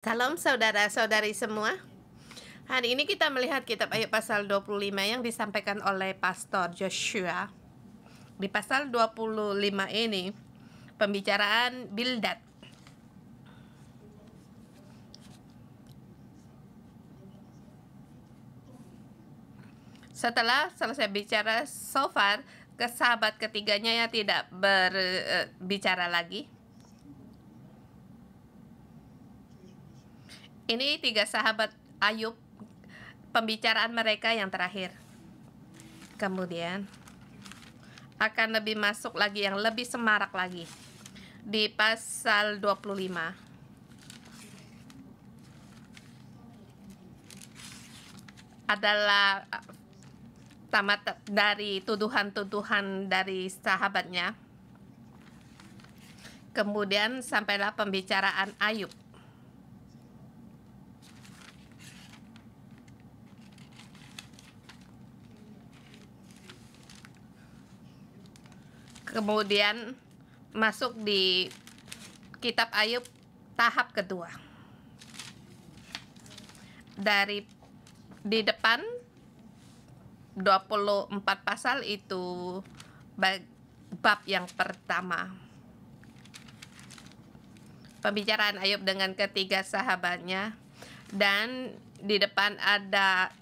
Salam saudara-saudari semua. Hari ini kita melihat kitab Ayub pasal 25 yang disampaikan oleh Pastor Joshua. Di pasal 25 ini, pembicaraan Bildad. Setelah selesai bicara Sofar, ke sahabat ketiganya yang tidak berbicara lagi. Ini tiga sahabat Ayub, pembicaraan mereka yang terakhir. Kemudian akan lebih masuk lagi yang lebih semarak lagi di pasal 25. Adalah tamat dari tuduhan-tuduhan dari sahabatnya. Kemudian sampailah pembicaraan Ayub. Kemudian masuk di kitab Ayub tahap kedua. Di depan 24 pasal itu bab yang pertama. Pembicaraan Ayub dengan ketiga sahabatnya, dan di depan ada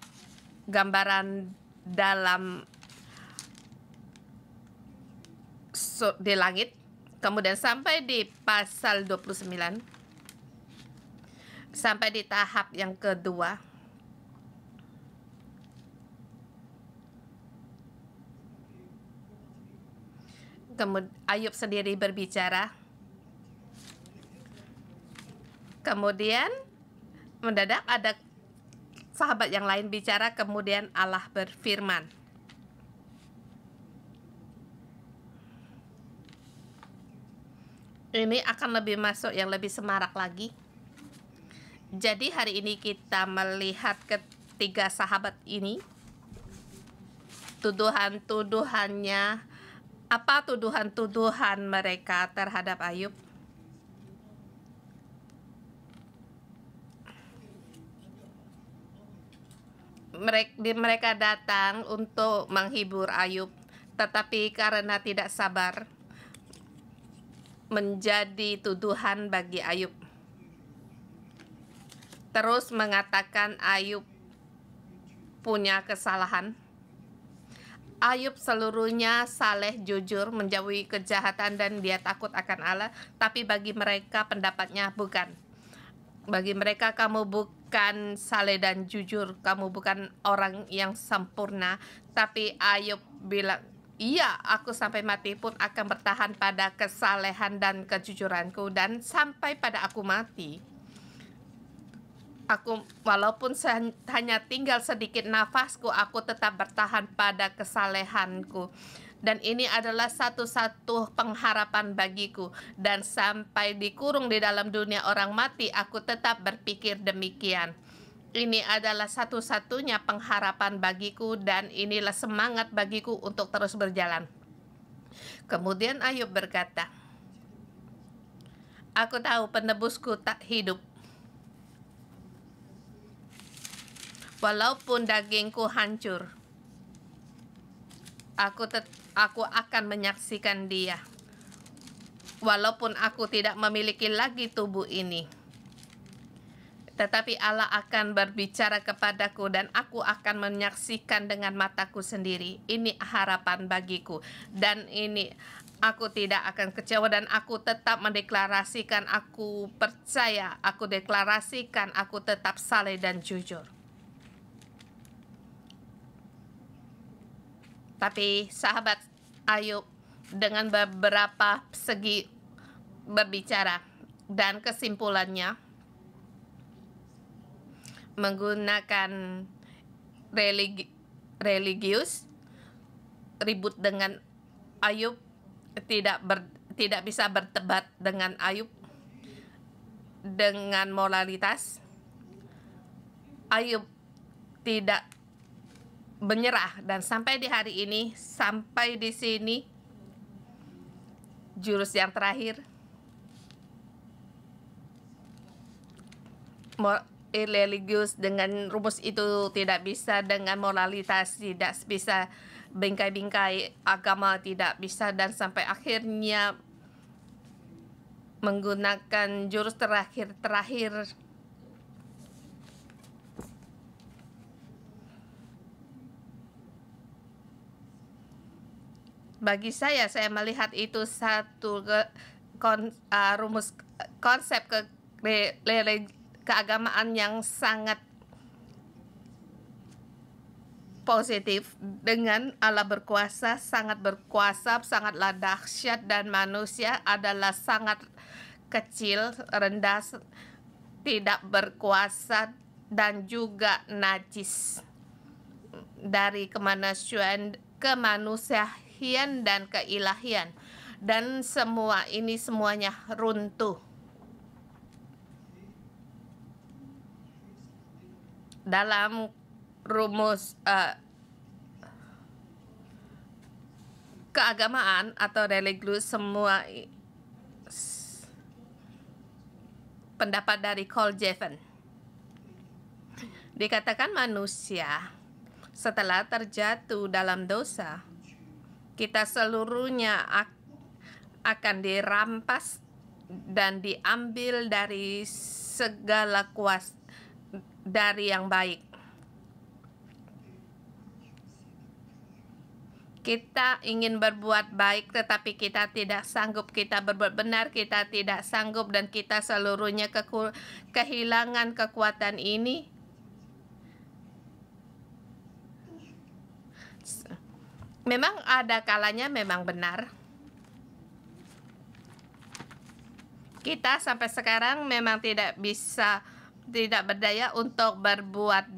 gambaran dalam di langit. Kemudian sampai di pasal 29, sampai di tahap yang kedua. Kemudian Ayub sendiri berbicara. Kemudian mendadak ada sahabat yang lain bicara, kemudian Allah berfirman. Ini akan lebih masuk yang lebih semarak lagi. Jadi hari ini kita melihat ketiga sahabat ini. Tuduhan-tuduhannya, apa tuduhan-tuduhan mereka terhadap Ayub? Mereka datang untuk menghibur Ayub, tetapi karena tidak sabar, menjadi tuduhan bagi Ayub. Terus mengatakan Ayub punya kesalahan. Ayub seluruhnya saleh, jujur, menjauhi kejahatan, dan dia takut akan Allah. Tapi bagi mereka pendapatnya bukan. Bagi mereka kamu bukan saleh dan jujur, kamu bukan orang yang sempurna. Tapi Ayub bilang, iya, aku sampai mati pun akan bertahan pada kesalehan dan kejujuranku, dan sampai pada aku mati, walaupun hanya tinggal sedikit nafasku, aku tetap bertahan pada kesalehanku. Dan ini adalah satu-satu pengharapan bagiku. Dan sampai dikurung di dalam dunia orang mati, aku tetap berpikir demikian. Ini adalah satu-satunya pengharapan bagiku, dan inilah semangat bagiku untuk terus berjalan. Kemudian Ayub berkata, aku tahu penebusku tak hidup. Walaupun dagingku hancur, aku akan menyaksikan dia. Walaupun aku tidak memiliki lagi tubuh ini, tetapi Allah akan berbicara kepadaku, dan aku akan menyaksikan dengan mataku sendiri. Ini harapan bagiku, dan ini aku tidak akan kecewa, dan aku tetap mendeklarasikan, aku percaya, aku deklarasikan, aku tetap saleh dan jujur. Tapi sahabat Ayub dengan beberapa segi berbicara, dan kesimpulannya menggunakan religius, ribut dengan Ayub, tidak bisa berdebat dengan Ayub dengan moralitas. Ayub tidak menyerah, dan sampai di hari ini, sampai di sini, jurus yang terakhir, religius dengan rumus itu tidak bisa, dengan moralitas tidak bisa, bingkai-bingkai agama tidak bisa, dan sampai akhirnya menggunakan jurus terakhir. Bagi saya melihat itu satu rumus konsep keagamaan yang sangat positif, dengan Allah berkuasa, sangatlah dahsyat, dan manusia adalah sangat kecil, rendah, tidak berkuasa, dan juga najis dari kemanusiaan dan keilahian, dan semuanya runtuh dalam rumus keagamaan atau religius. Semua pendapat dari Cole Jeffen dikatakan manusia setelah terjatuh dalam dosa, kita seluruhnya akan dirampas dan diambil dari segala kuasa dari yang baik. Kita ingin berbuat baik, tetapi kita tidak sanggup. Kita berbuat benar, kita tidak sanggup, dan kita seluruhnya kehilangan kekuatan ini. Memang ada kalanya memang benar. Kita sampai sekarang memang tidak berdaya untuk berbuat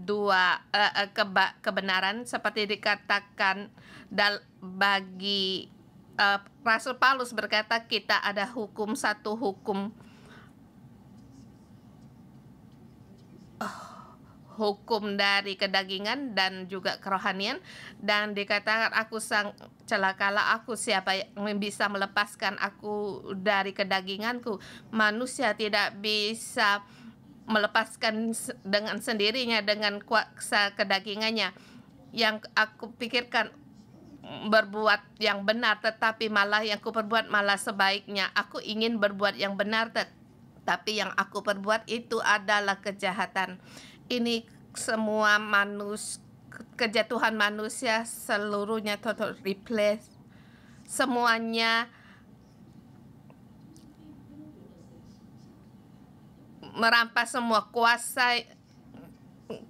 kebenaran, seperti dikatakan bagi Rasul Paulus berkata, kita ada satu hukum dari kedagingan dan juga kerohanian, dan dikatakan celakalah aku, siapa yang bisa melepaskan aku dari kedaginganku. Manusia tidak bisa melepaskan dengan sendirinya dengan kuasa kedagingannya. Yang aku pikirkan berbuat yang benar, tetapi malah yang aku perbuat malah sebaiknya. Aku ingin berbuat yang benar, tapi yang aku perbuat itu adalah kejahatan. Ini semua kejatuhan manusia seluruhnya total replace. Semuanya merampas semua kuasa,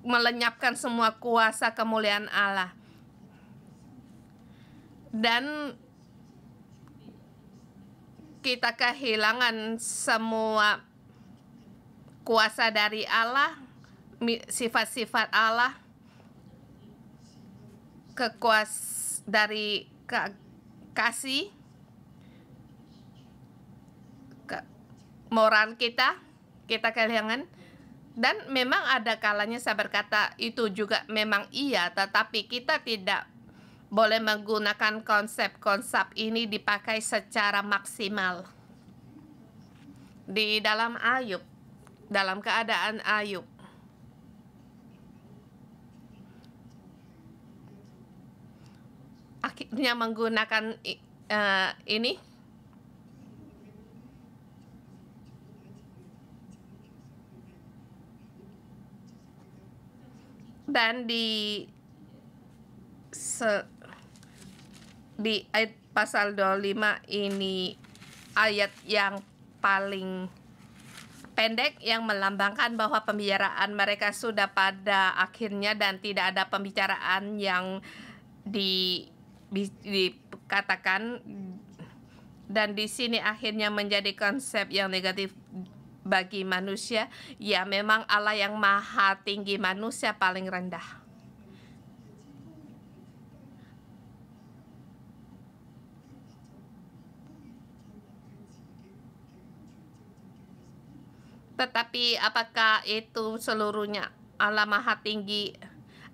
melenyapkan semua kuasa kemuliaan Allah. Dan kita kehilangan semua kuasa dari Allah, sifat-sifat Allah, dari kasih, moral kita kehilangan. Dan memang ada kalanya saya berkata itu juga memang iya, tetapi kita tidak boleh menggunakan konsep-konsep ini dipakai secara maksimal. Di dalam Ayub, dalam keadaan Ayub, akhirnya menggunakan ini, dan di ayat pasal 25 ini ayat yang paling pendek yang melambangkan bahwa pembicaraan mereka sudah pada akhirnya dan tidak ada pembicaraan yang dikatakan, dan di sini akhirnya menjadi konsep yang negatif bagi manusia. Ya, memang Allah yang maha tinggi, manusia paling rendah. Tetapi apakah itu seluruhnya Allah maha tinggi?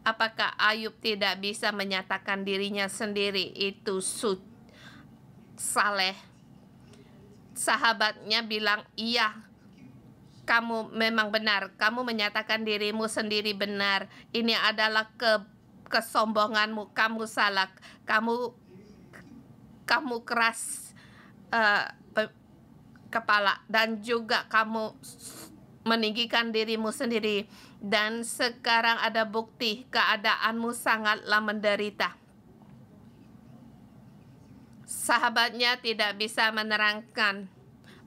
Apakah Ayub tidak bisa menyatakan dirinya sendiri itu saleh? Sahabatnya bilang iya, kamu memang benar, kamu menyatakan dirimu sendiri benar. Ini adalah kesombonganmu, kamu salah, kamu keras kepala, dan juga kamu meninggikan dirimu sendiri. Dan sekarang ada bukti keadaanmu sangatlah menderita. Sahabatnya tidak bisa menerangkan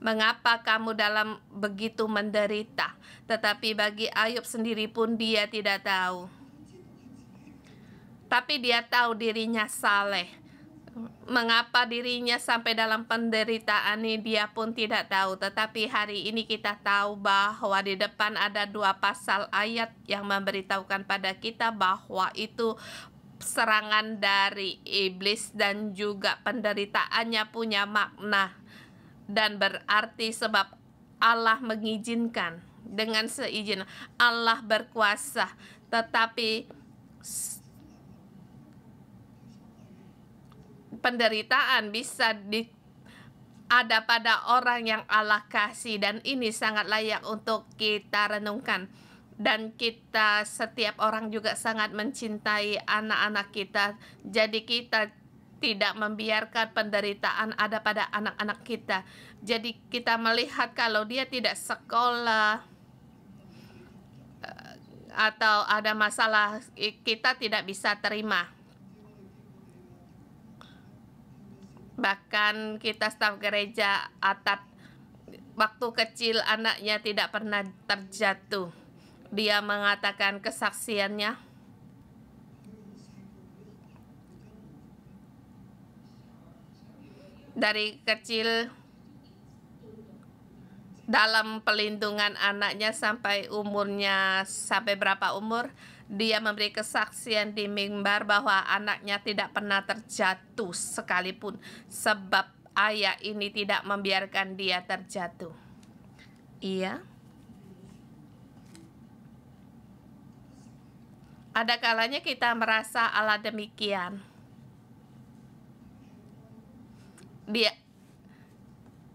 mengapa kamu dalam begitu menderita. Tetapi bagi Ayub sendiri pun dia tidak tahu. Tapi dia tahu dirinya saleh. Mengapa dirinya sampai dalam penderitaan ini dia pun tidak tahu. Tetapi hari ini kita tahu bahwa di depan ada 2 pasal ayat yang memberitahukan pada kita bahwa itu serangan dari iblis, dan juga penderitaannya punya makna dan berarti sebab Allah mengizinkan dengan seizin. Allah berkuasa, tetapi penderitaan bisa ada pada orang yang Allah kasih, dan ini sangat layak untuk kita renungkan. Dan kita, setiap orang juga sangat mencintai anak-anak kita, jadi kita tidak membiarkan penderitaan ada pada anak-anak kita. Jadi kita melihat kalau dia tidak sekolah atau ada masalah, kita tidak bisa terima. Bahkan kita staf gereja Atat, waktu kecil anaknya tidak pernah terjatuh. Dia mengatakan kesaksiannya, dari kecil dalam pelindungan anaknya sampai berapa umur, dia memberi kesaksian di mimbar bahwa anaknya tidak pernah terjatuh sekalipun, sebab ayah ini tidak membiarkan dia terjatuh. Iya. Ada kalanya kita merasa Allah demikian.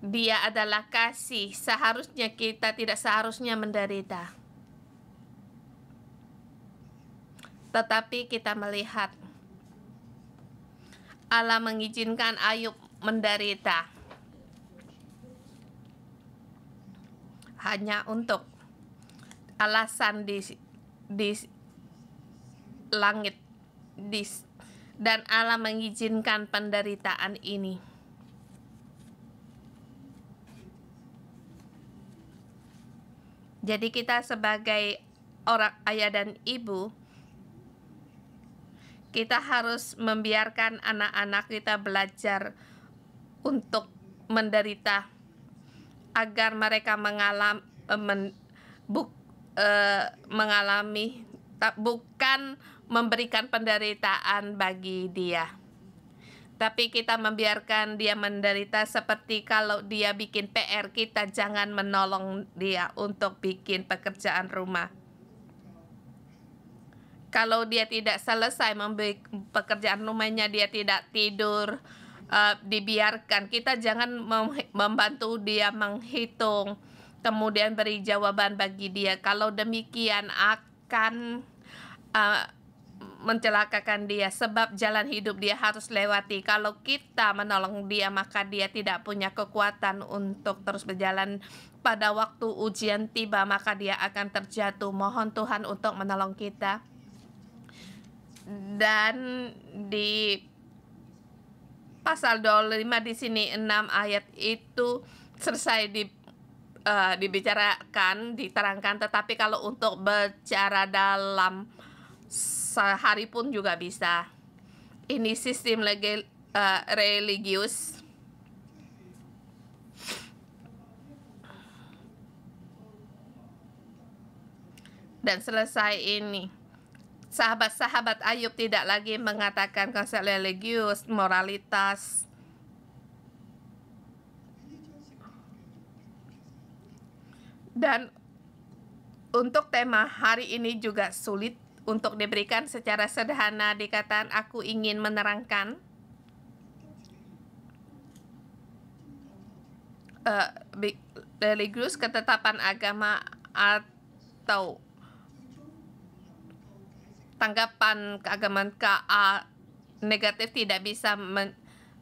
Dia adalah kasih, seharusnya kita tidak seharusnya menderita. Tetapi kita melihat Allah mengizinkan Ayub menderita hanya untuk alasan di langit, dan Allah mengizinkan penderitaan ini. Jadi kita sebagai orang ayah dan ibu, kita harus membiarkan anak-anak kita belajar untuk menderita, agar mereka mengalami bukan memberikan penderitaan bagi dia, tapi kita membiarkan dia menderita. Seperti kalau dia bikin PR, kita jangan menolong dia untuk bikin pekerjaan rumah. Kalau dia tidak selesai pekerjaan rumahnya, dia tidak tidur, dibiarkan. Kita jangan membantu dia menghitung, kemudian beri jawaban bagi dia. Kalau demikian akan mencelakakan dia, sebab jalan hidup dia harus lewati. Kalau kita menolong dia, maka dia tidak punya kekuatan untuk terus berjalan. Pada waktu ujian tiba, maka dia akan terjatuh. Mohon Tuhan untuk menolong kita. Dan di pasal 25 di sini 6 ayat itu selesai dibicarakan, diterangkan. Tetapi kalau untuk bicara dalam sehari pun juga bisa. Ini sistem religius. Dan selesai ini, sahabat-sahabat Ayub tidak lagi mengatakan konsep religius, moralitas. Dan untuk tema hari ini juga sulit untuk diberikan secara sederhana. Dikatakan aku ingin menerangkan religius, ketetapan agama, atau tanggapan keagamaan negatif tidak bisa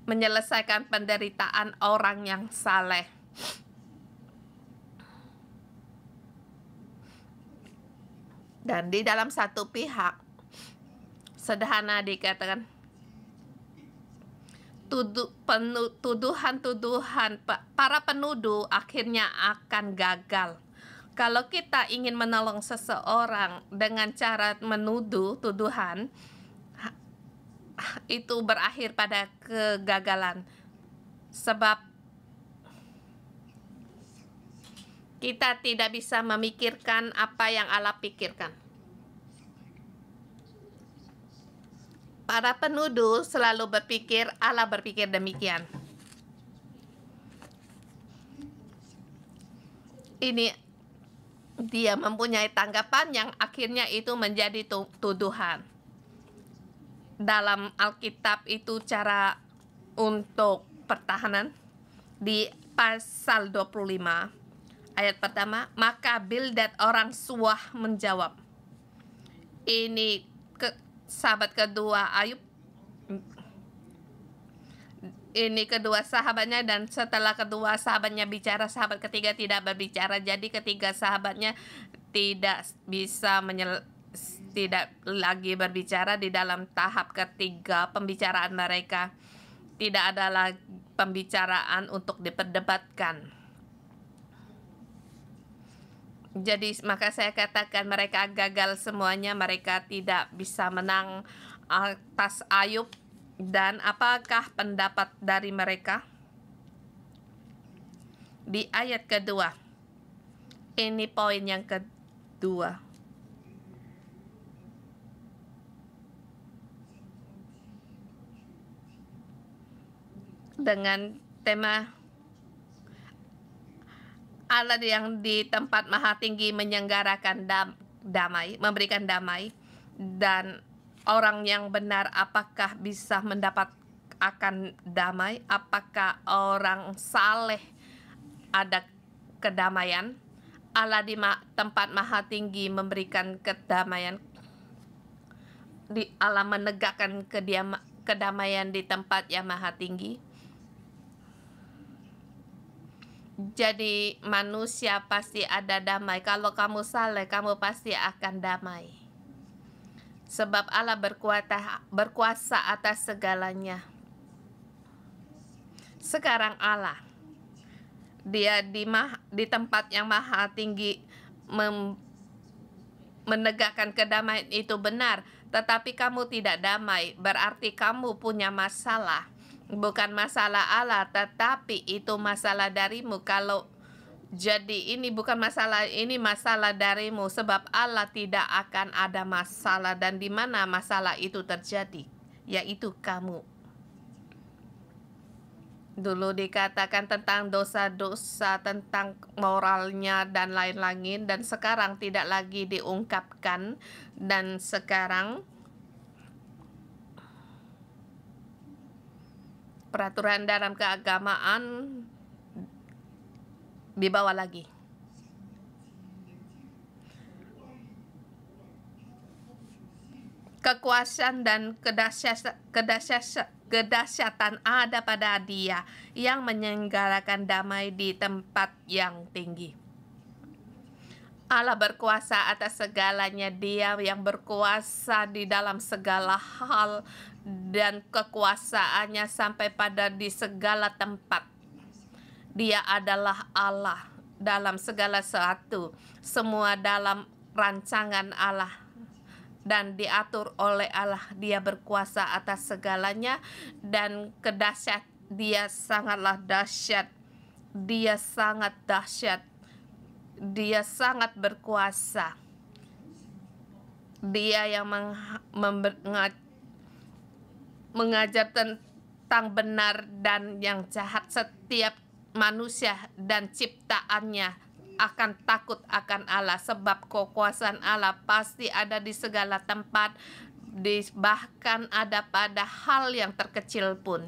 menyelesaikan penderitaan orang yang saleh. Dan di dalam satu pihak, sederhana dikatakan, tuduhan-tuduhan para penuduh akhirnya akan gagal. Kalau kita ingin menolong seseorang dengan cara menuduh tuduhan, itu berakhir pada kegagalan. Sebab kita tidak bisa memikirkan apa yang Allah pikirkan. Para penuduh selalu berpikir Allah berpikir demikian. Ini dia mempunyai tanggapan yang akhirnya itu menjadi tuduhan. Dalam Alkitab itu cara untuk pertahanan di pasal 25 ayat pertama, maka Bildad orang Suah menjawab. Ini sahabat kedua Ayub, ini kedua sahabatnya, dan setelah kedua sahabatnya bicara, sahabat ketiga tidak berbicara. Jadi ketiga sahabatnya tidak bisa tidak lagi berbicara. Di dalam tahap ketiga pembicaraan mereka tidak ada lagi pembicaraan untuk diperdebatkan. Jadi maka saya katakan mereka gagal semuanya, mereka tidak bisa menang atas Ayub. Dan apakah pendapat dari mereka? Di ayat kedua, ini poin yang kedua. Dengan tema Allah yang di tempat maha tinggi menyelenggarakan damai, memberikan damai, dan orang yang benar apakah bisa mendapat akan damai? Apakah orang saleh ada kedamaian? Allah di tempat maha tinggi memberikan kedamaian. Allah menegakkan kedamaian di tempat yang maha tinggi. Jadi manusia pasti ada damai. Kalau kamu saleh, kamu pasti akan damai. Sebab Allah berkuasa atas segalanya. Sekarang Allah, dia di tempat yang maha tinggi menegakkan kedamaian itu benar. Tetapi kamu tidak damai, berarti kamu punya masalah. Bukan masalah Allah, tetapi itu masalah darimu. Kalau jadi ini bukan masalah, ini masalah darimu. Sebab Allah tidak akan ada masalah. Dan di mana masalah itu terjadi? Yaitu kamu. Dulu dikatakan tentang dosa-dosa, tentang moralnya dan lain-lain. Dan sekarang tidak lagi diungkapkan. Dan sekarang peraturan dalam keagamaan dibawa lagi. Kekuasaan dan kedahsyatan ada pada Dia yang menyelenggarakan damai di tempat yang tinggi. Allah berkuasa atas segalanya. Dia yang berkuasa di dalam segala hal, dan kekuasaannya sampai pada di segala tempat. Dia adalah Allah dalam segala sesuatu, semua dalam rancangan Allah dan diatur oleh Allah. Dia berkuasa atas segalanya, dan kedahsyat Dia sangatlah dahsyat. Dia sangat dahsyat. Dia sangat berkuasa. Dia yang mengajar tentang benar dan yang jahat. Setiap manusia dan ciptaannya akan takut akan Allah, sebab kekuasaan Allah pasti ada di segala tempat, bahkan ada pada hal yang terkecil pun.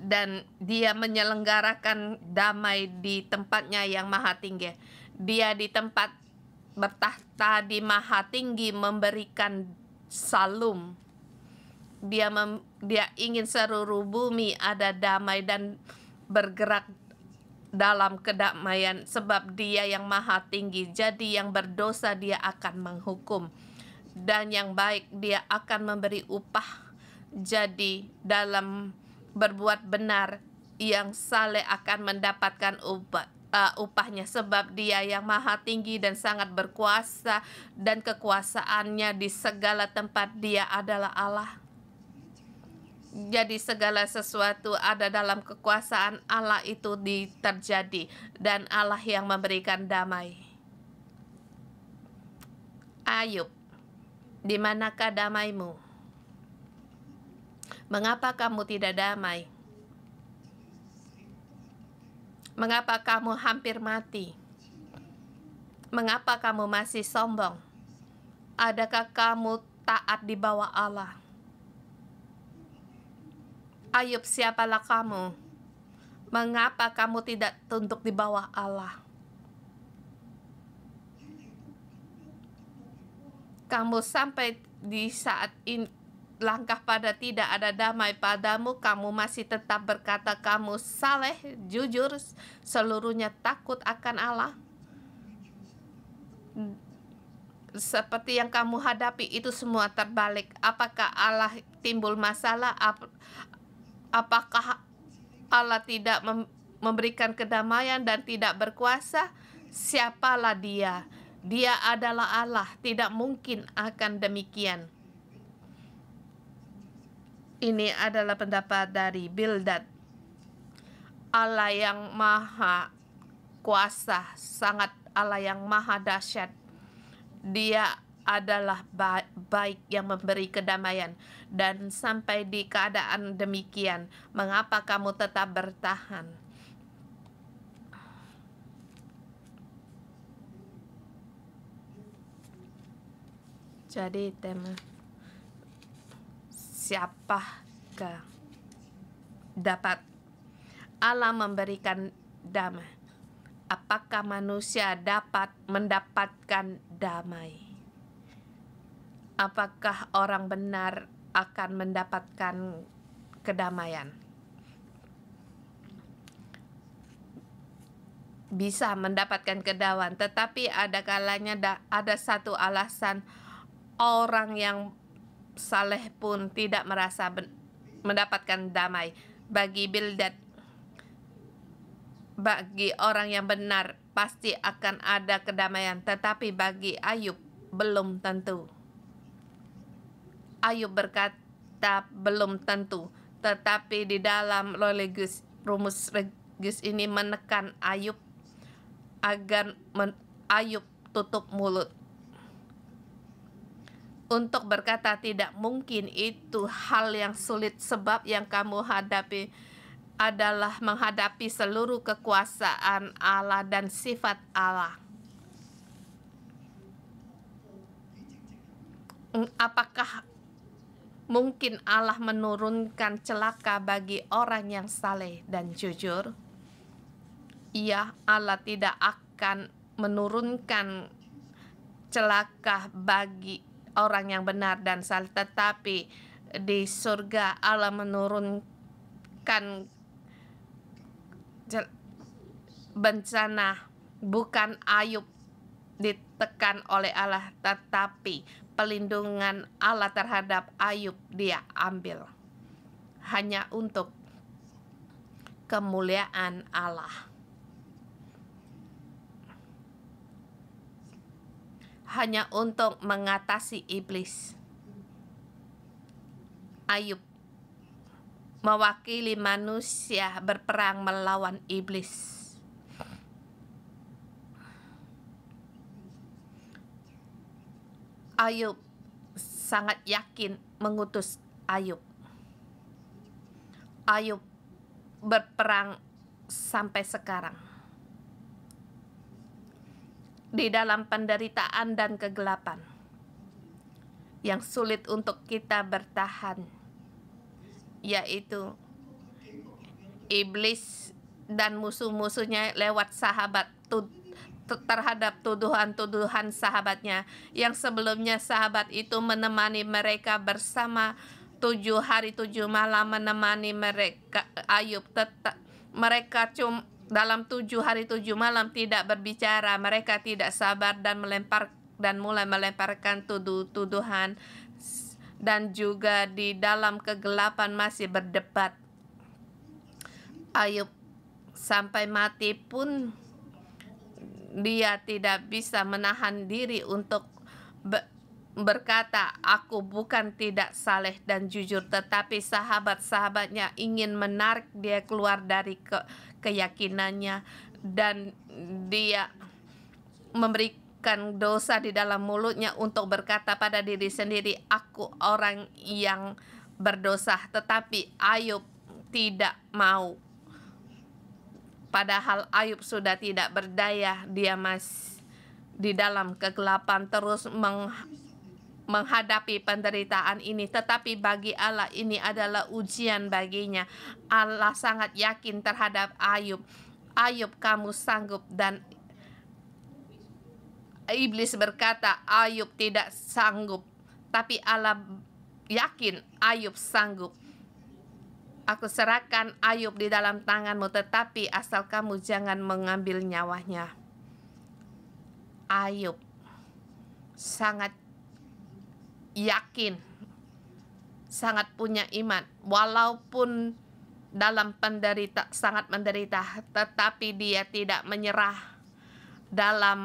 dan dia menyelenggarakan damai di tempatnya yang maha tinggi. Dia di tempat bertahta di maha tinggi memberikan salum. Dia ingin seluruh bumi ada damai dan bergerak dalam kedamaian, sebab dia yang maha tinggi. Jadi yang berdosa dia akan menghukum, dan yang baik dia akan memberi upah. Jadi dalam berbuat benar, yang saleh akan mendapatkan upahnya, sebab dia yang maha tinggi dan sangat berkuasa, dan kekuasaannya di segala tempat. Dia adalah Allah. Jadi segala sesuatu ada dalam kekuasaan Allah itu terjadi, dan Allah yang memberikan damai. Ayub, di manakah damaimu? Mengapa kamu tidak damai? Mengapa kamu hampir mati? Mengapa kamu masih sombong? Adakah kamu taat di bawah Allah? Ayub, siapalah kamu? Mengapa kamu tidak tunduk di bawah Allah? Kamu sampai di saat ini langkah pada tidak ada damai padamu, kamu masih tetap berkata kamu saleh, jujur, seluruhnya takut akan Allah. Seperti yang kamu hadapi itu semua terbalik. Apakah Allah timbul masalah? Apakah Allah tidak memberikan kedamaian dan tidak berkuasa? Siapalah dia? Dia adalah Allah, tidak mungkin akan demikian. Ini adalah pendapat dari Bildad. Allah yang maha kuasa, sangat Allah yang maha dahsyat. Dia adalah baik yang memberi kedamaian. Dan sampai di keadaan demikian, mengapa kamu tetap bertahan? Jadi tema, siapakah dapat Allah memberikan damai? Apakah manusia dapat mendapatkan damai? Apakah orang benar akan mendapatkan kedamaian? Bisa mendapatkan kedamaian, tetapi ada kalanya ada satu alasan orang yang saleh pun tidak merasa mendapatkan damai. Bagi Bildad, bagi orang yang benar pasti akan ada kedamaian, tetapi bagi Ayub belum tentu. Ayub berkata belum tentu, tetapi di dalam rumus religius ini menekan Ayub agar Ayub tutup mulut. Untuk berkata tidak mungkin itu hal yang sulit, sebab yang kamu hadapi adalah menghadapi seluruh kekuasaan Allah dan sifat Allah. Apakah mungkin Allah menurunkan celaka bagi orang yang saleh dan jujur? Iya, Allah tidak akan menurunkan celaka bagi orang yang benar dan saleh, tetapi di surga Allah menurunkan bencana. Bukan Ayub ditekan oleh Allah, tetapi pelindungan Allah terhadap Ayub dia ambil hanya untuk kemuliaan Allah, hanya untuk mengatasi iblis. Ayub mewakili manusia berperang melawan iblis. Ayub sangat yakin mengutus Ayub. Ayub berperang sampai sekarang. Di dalam penderitaan dan kegelapan yang sulit untuk kita bertahan, yaitu iblis dan musuh-musuhnya lewat sahabat terhadap tuduhan-tuduhan sahabatnya yang sebelumnya sahabat itu menemani mereka bersama 7 hari 7 malam menemani mereka Ayub. Mereka dalam 7 hari 7 malam tidak berbicara, mereka tidak sabar dan mulai melemparkan tuduhan dan juga di dalam kegelapan masih berdebat. Ayub sampai mati pun dia tidak bisa menahan diri untuk berkata, aku bukan tidak saleh dan jujur, tetapi sahabat-sahabatnya ingin menarik dia keluar dari keyakinannya, dan dia memberikan dosa di dalam mulutnya untuk berkata pada diri sendiri, aku orang yang berdosa. Tetapi Ayub tidak mau. Padahal Ayub sudah tidak berdaya, dia masih di dalam kegelapan terus menghadapi penderitaan ini. Tetapi bagi Allah ini adalah ujian baginya. Allah sangat yakin terhadap Ayub. Ayub, kamu sanggup. Dan iblis berkata Ayub tidak sanggup, tapi Allah yakin Ayub sanggup. Aku serahkan Ayub di dalam tanganmu, tetapi asal kamu jangan mengambil nyawanya. Ayub sangat yakin, sangat punya iman, walaupun dalam sangat menderita, tetapi dia tidak menyerah dalam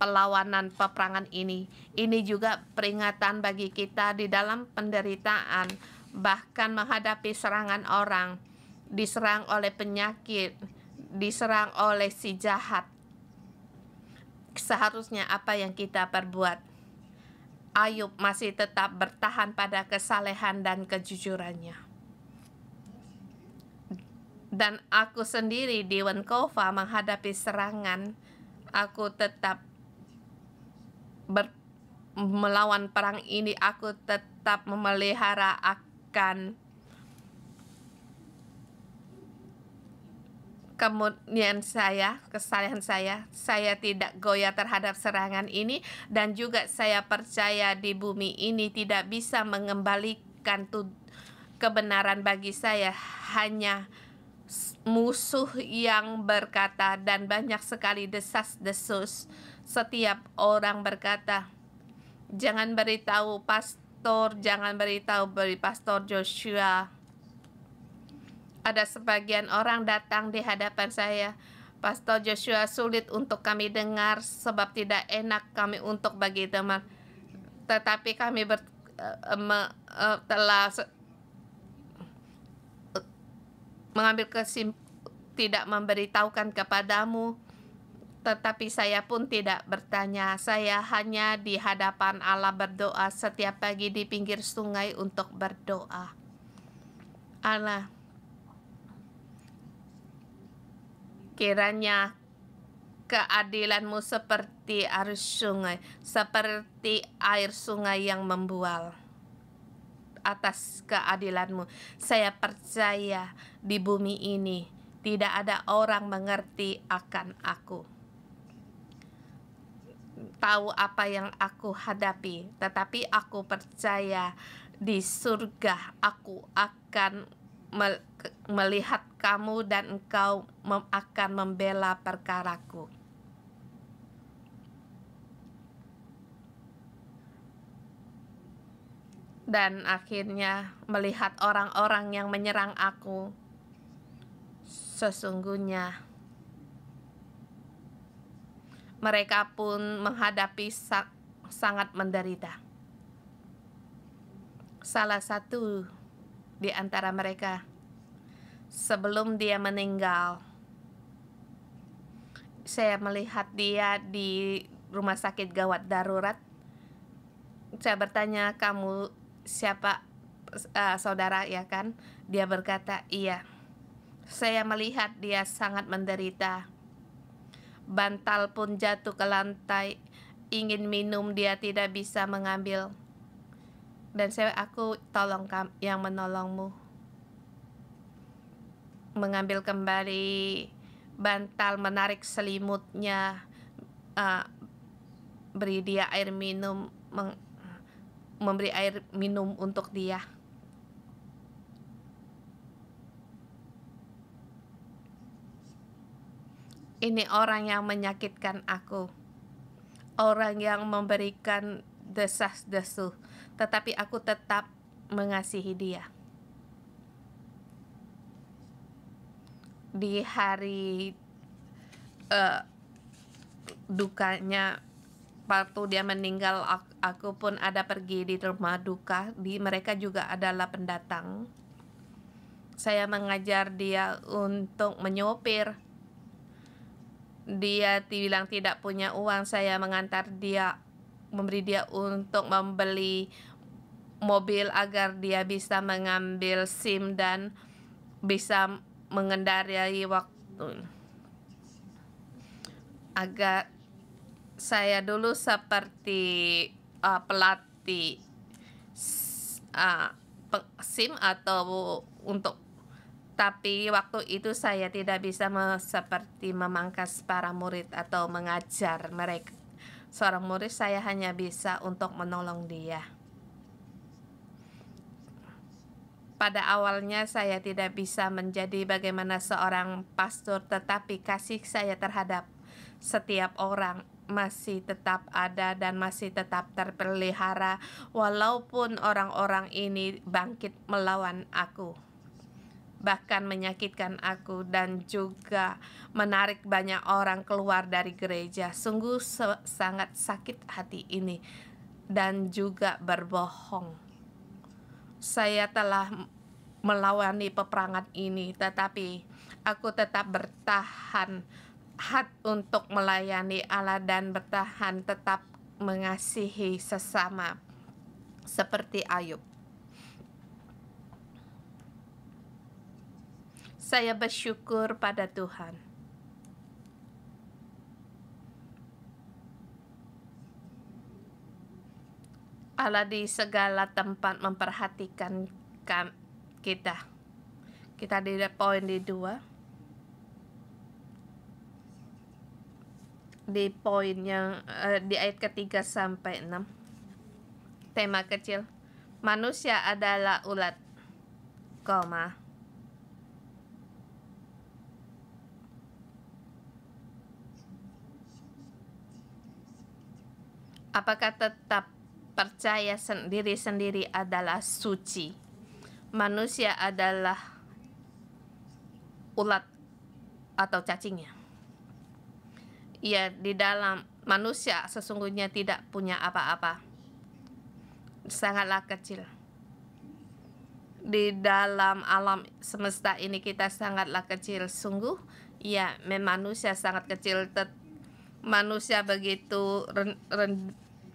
perlawanan peperangan ini. Ini juga peringatan bagi kita di dalam penderitaan, bahkan menghadapi serangan orang, diserang oleh penyakit, diserang oleh si jahat. Seharusnya apa yang kita perbuat? Ayub masih tetap bertahan pada kesalehan dan kejujurannya. Dan aku sendiri di Wankova menghadapi serangan, aku tetap melawan perang ini, aku tetap memelihara akan kemudian kesalehan saya tidak goyah terhadap serangan ini, dan juga saya percaya di bumi ini tidak bisa mengembalikan kebenaran bagi saya, hanya musuh yang berkata, dan banyak sekali desas-desus. Setiap orang berkata, jangan beritahu pastor, jangan beritahu pastor Joshua. Ada sebagian orang datang di hadapan saya, Pastor Joshua, sulit untuk kami dengar sebab tidak enak kami untuk bagi teman. Tetapi kami telah mengambil tidak memberitahukan kepadamu. Tetapi saya pun tidak bertanya. Saya hanya di hadapan Allah berdoa setiap pagi di pinggir sungai untuk berdoa. Allah, kiranya keadilanmu seperti arus sungai, seperti air sungai yang membual. Atas keadilanmu, saya percaya di bumi ini tidak ada orang mengerti akan aku, tahu apa yang aku hadapi, tetapi aku percaya di surga aku akan melihat kamu dan engkau akan membela perkaraku. Dan akhirnya melihat orang-orang yang menyerang aku, sesungguhnya mereka pun menghadapi sangat menderita. Salah satu di antara mereka, sebelum dia meninggal, saya melihat dia di rumah sakit gawat darurat. Saya bertanya, kamu siapa, saudara, ya kan? Dia berkata, iya. Saya melihat dia sangat menderita. Bantal pun jatuh ke lantai. Ingin minum, dia tidak bisa mengambil. Dan aku tolong yang menolongmu. mengambil kembali bantal, menarik selimutnya, beri dia air minum, memberi air minum untuk dia. Ini orang yang menyakitkan aku, orang yang memberikan desas-desus, tetapi aku tetap mengasihi dia. Di hari dukanya, waktu dia meninggal, aku pun ada pergi di rumah duka. Mereka juga adalah pendatang. Saya mengajar dia untuk menyopir. Dia bilang tidak punya uang. Saya mengantar dia, memberi dia untuk membeli mobil agar dia bisa mengambil SIM dan bisa mengendarai waktu. Agar saya dulu seperti pelatih SIM atau tapi waktu itu saya tidak bisa seperti memangkas para murid atau mengajar mereka. Seorang murid, saya hanya bisa untuk menolong dia. Pada awalnya saya tidak bisa menjadi bagaimana seorang pastor, tetapi kasih saya terhadap setiap orang masih tetap ada dan masih tetap terpelihara walaupun orang-orang ini bangkit melawan aku, bahkan menyakitkan aku dan juga menarik banyak orang keluar dari gereja. Sungguh sangat sakit hati ini dan juga berbohong. Saya telah melawani peperangan ini, tetapi aku tetap bertahan untuk melayani Allah dan bertahan tetap mengasihi sesama seperti Ayub. Saya bersyukur pada Tuhan. Allah di segala tempat memperhatikan kita. Kita di poin di 2. Di poin yang di ayat ketiga sampai 6. Tema kecil. Manusia adalah ulat, koma. Apakah tetap percaya diri sendiri adalah suci? Manusia adalah ulat atau cacingnya. Ya, di dalam manusia sesungguhnya tidak punya apa-apa. Sangatlah kecil. Di dalam alam semesta ini kita sangatlah kecil. Sungguh, ya, manusia sangat kecil. Manusia begitu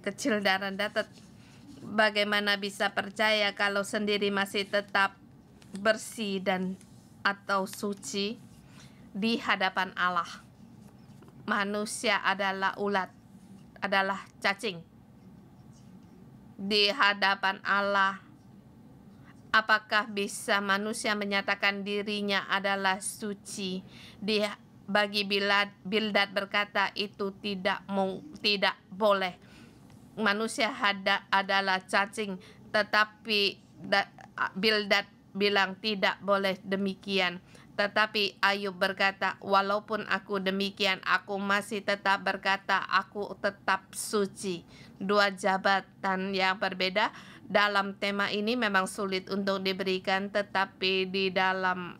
kecil dan rendah. Bagaimana bisa percaya kalau sendiri masih tetap bersih dan atau suci di hadapan Allah? Manusia adalah ulat, adalah cacing di hadapan Allah. Apakah bisa manusia menyatakan dirinya adalah suci? Bagi Bildad berkata itu tidak boleh. Manusia adalah cacing, tetapi Bildad bilang tidak boleh demikian. Tetapi Ayub berkata, walaupun aku demikian, aku masih tetap berkata, aku tetap suci. Dua jabatan yang berbeda dalam tema ini memang sulit untuk diberikan, tetapi di dalam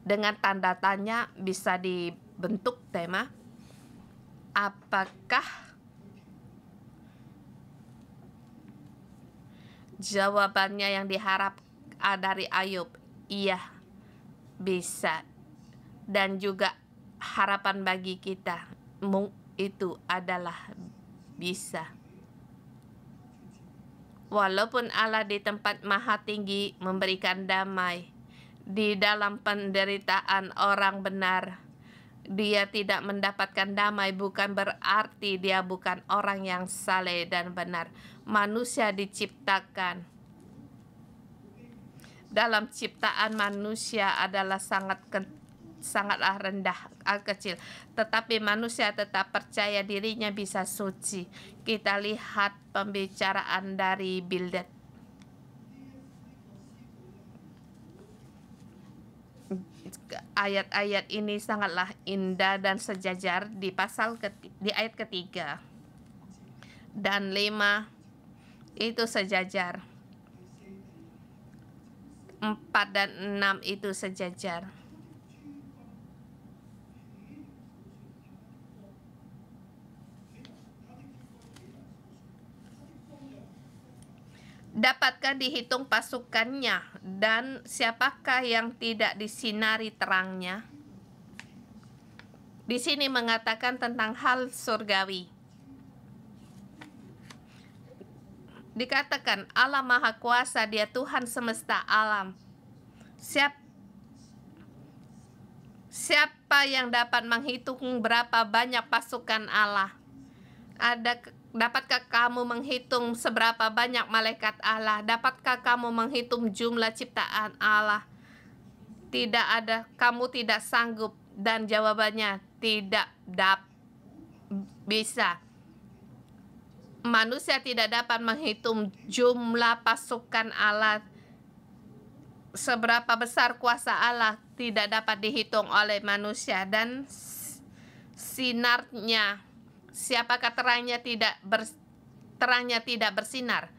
dengan tanda tanya bisa dibentuk tema. Apakah jawabannya yang diharap dari Ayub? Iya, bisa. Dan juga harapan bagi kita itu adalah bisa. Walaupun Allah di tempat maha tinggi memberikan damai, di dalam penderitaan orang benar, dia tidak mendapatkan damai bukan berarti dia bukan orang yang saleh dan benar. Manusia diciptakan, dalam ciptaan manusia adalah sangatlah rendah, kecil, tetapi manusia tetap percaya dirinya bisa suci. Kita lihat pembicaraan dari Bildad. Ayat-ayat ini sangatlah indah dan sejajar di di ayat ketiga dan 5 itu sejajar, 4 dan 6 itu sejajar. Dapatkah dihitung pasukannya, dan siapakah yang tidak disinari terangnya? Di sini mengatakan tentang hal surgawi. Dikatakan Allah Maha Kuasa, Dia Tuhan semesta alam. Siapa yang dapat menghitung berapa banyak pasukan Allah? Dapatkah kamu menghitung seberapa banyak malaikat Allah? Dapatkah kamu menghitung jumlah ciptaan Allah? Tidak ada, kamu tidak sanggup, dan jawabannya tidak bisa. Manusia tidak dapat menghitung jumlah pasukan Allah. Seberapa besar kuasa Allah tidak dapat dihitung oleh manusia, dan sinarnya, siapakah terangnya tidak bersinar?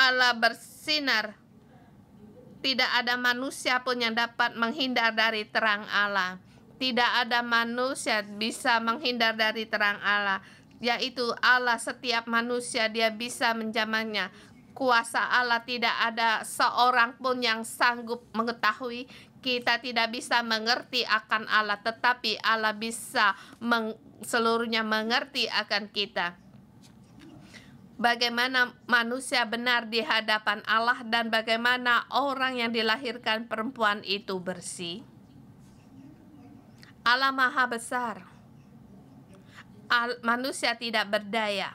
Allah bersinar. Tidak ada manusia pun yang dapat menghindar dari terang Allah. Tidak ada manusia bisa menghindar dari terang Allah, yaitu Allah. Setiap manusia dia bisa menjamannya. Kuasa Allah tidak ada seorang pun yang sanggup mengetahui. Kita tidak bisa mengerti akan Allah, tetapi Allah bisa seluruhnya mengerti akan kita. Bagaimana manusia benar di hadapan Allah, dan bagaimana orang yang dilahirkan perempuan itu bersih. Allah Maha Besar. Manusia tidak berdaya.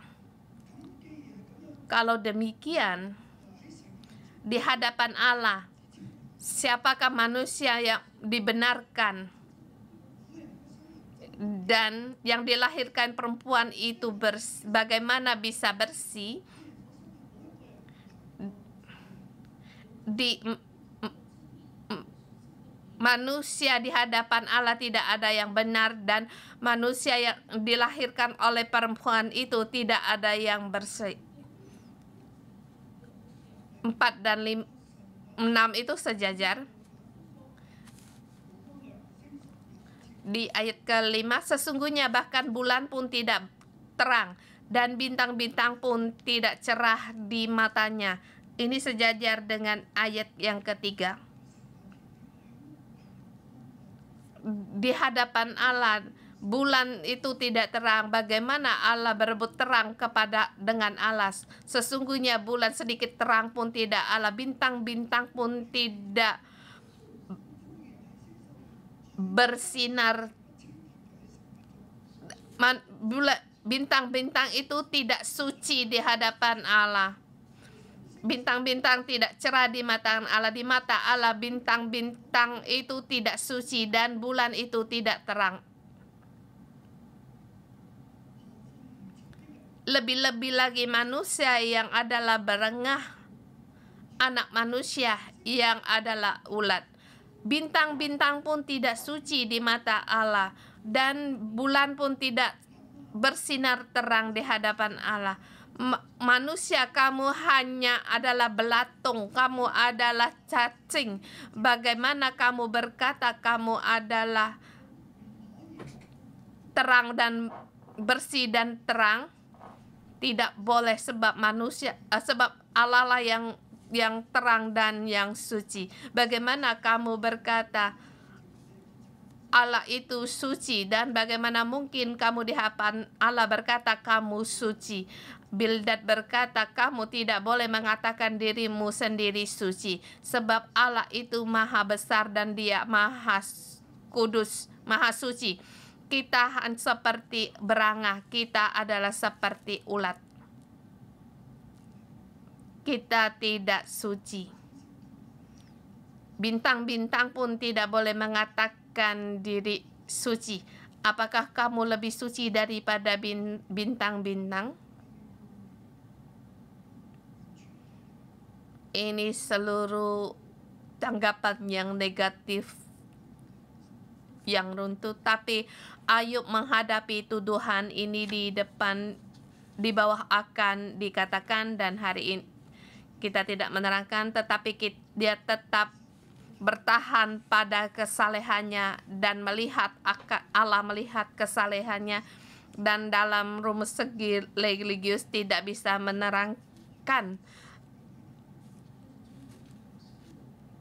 Kalau demikian, di hadapan Allah, siapakah manusia yang dibenarkan? Dan yang dilahirkan perempuan itu bagaimana bisa bersih? Manusia di hadapan Allah tidak ada yang benar, dan manusia yang dilahirkan oleh perempuan itu tidak ada yang bersih. 4 dan 6 itu sejajar. Di ayat ke-5, sesungguhnya bahkan bulan pun tidak terang, dan bintang-bintang pun tidak cerah di matanya. Ini sejajar dengan ayat yang ketiga. Di hadapan Allah, bulan itu tidak terang. Bagaimana Allah berebut terang dengan Allah? Sesungguhnya bulan sedikit terang pun tidak Allah, bintang-bintang pun tidak bersinar. Bintang-bintang itu tidak suci di hadapan Allah. Bintang-bintang tidak cerah di mata Allah. Di mata Allah, bintang-bintang itu tidak suci, dan bulan itu tidak terang. Lebih-lebih lagi manusia yang adalah berengah, anak manusia yang adalah ulat. Bintang-bintang pun tidak suci di mata Allah, dan bulan pun tidak bersinar terang di hadapan Allah. Manusia, kamu hanya adalah belatung, kamu adalah cacing. Bagaimana kamu berkata kamu adalah terang dan bersih dan terang? Tidak boleh, sebab sebab Allah lah yang terang dan yang suci. Bagaimana kamu berkata Allah itu suci, dan bagaimana mungkin kamu di hadapan Allah berkata kamu suci? Bildad berkata, kamu tidak boleh mengatakan dirimu sendiri suci, sebab Allah itu maha besar dan Dia maha kudus, maha suci. Kita seperti berangah, kita adalah seperti ulat. Kita tidak suci. Bintang-bintang pun tidak boleh mengatakan diri suci. Apakah kamu lebih suci daripada bintang-bintang? Ini seluruh tanggapan yang negatif, yang runtuh. Tapi Ayub menghadapi tuduhan ini di bawah akan dikatakan, dan hari ini kita tidak menerangkan, tetapi dia tetap bertahan pada kesalehannya dan melihat Allah melihat kesalehannya, dan dalam rumus segi religius tidak bisa menerangkan.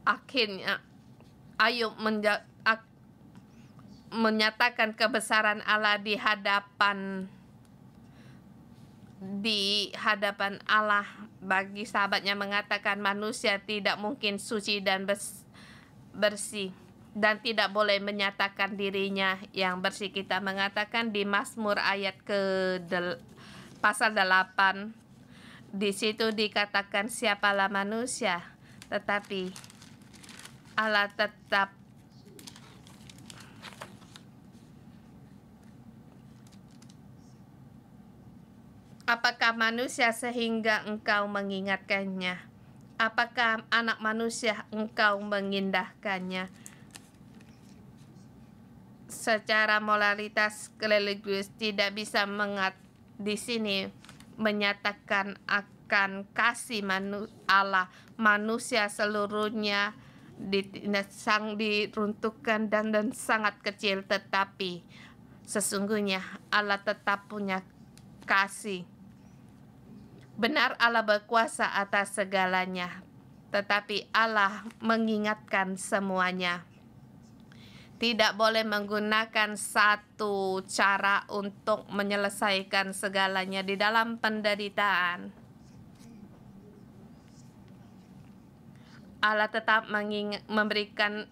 Akhirnya Ayub menyatakan kebesaran Allah di hadapan Allah. Bagi sahabatnya mengatakan manusia tidak mungkin suci dan bersih dan tidak boleh menyatakan dirinya yang bersih. Kita mengatakan di Mazmur ayat pasal 8, di situ dikatakan siapalah manusia, tetapi Allah tetap apakah manusia sehingga engkau mengingatkannya? Apakah anak manusia engkau mengindahkannya? Secara moralitas religius tidak bisa di sini menyatakan akan kasih Allah. Manusia seluruhnya diruntuhkan dan sangat kecil, tetapi sesungguhnya Allah tetap punya kasih. Benar, Allah berkuasa atas segalanya, tetapi Allah mengingatkan semuanya. Tidak boleh menggunakan satu cara untuk menyelesaikan segalanya di dalam penderitaan. Allah tetap mengizinkan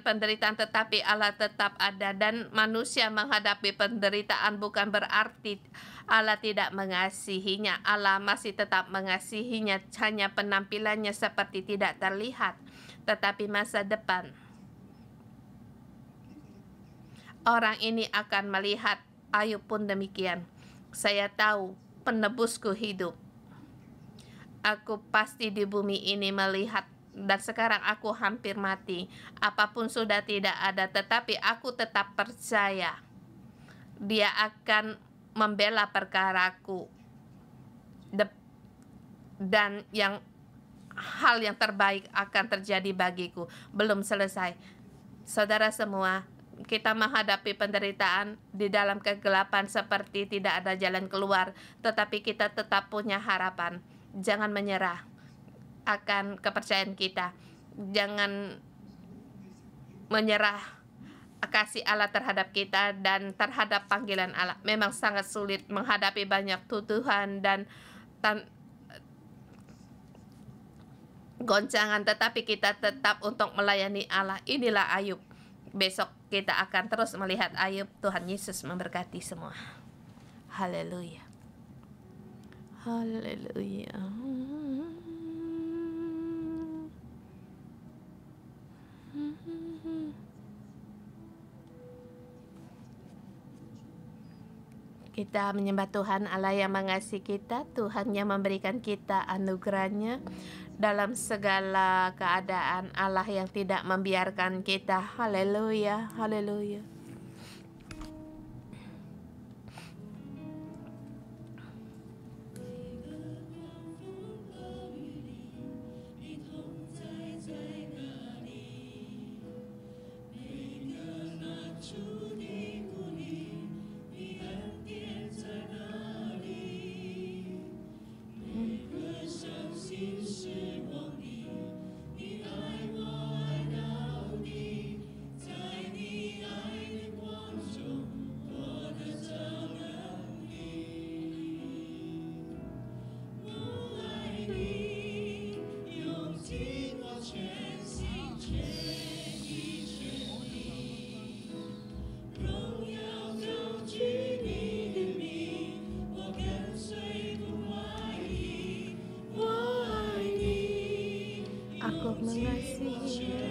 penderitaan, tetapi Allah tetap ada, dan manusia menghadapi penderitaan bukan berarti Allah tidak mengasihinya. Allah masih tetap mengasihinya, hanya penampilannya seperti tidak terlihat, tetapi masa depan orang ini akan melihat. Ayub pun demikian. Saya tahu penebusku hidup. Aku pasti di bumi ini melihat, dan sekarang aku hampir mati. Apapun sudah tidak ada, tetapi aku tetap percaya Dia akan membela perkaraku, dan hal yang terbaik akan terjadi bagiku. Belum selesai. Saudara semua, kita menghadapi penderitaan di dalam kegelapan seperti tidak ada jalan keluar, tetapi kita tetap punya harapan. Jangan menyerah akan kepercayaan kita. Jangan menyerah kasih Allah terhadap kita dan terhadap panggilan Allah. Memang sangat sulit menghadapi banyak tuduhan dan goncangan, tetapi kita tetap untuk melayani Allah. Inilah Ayub. Besok kita akan terus melihat Ayub. Tuhan Yesus memberkati semua. Haleluya. Haleluya. Kita menyembah Tuhan Allah yang mengasihi kita, Tuhan yang memberikan kita anugerahnya dalam segala keadaan, Allah yang tidak membiarkan kita. Haleluya, haleluya. Aku mengasihi.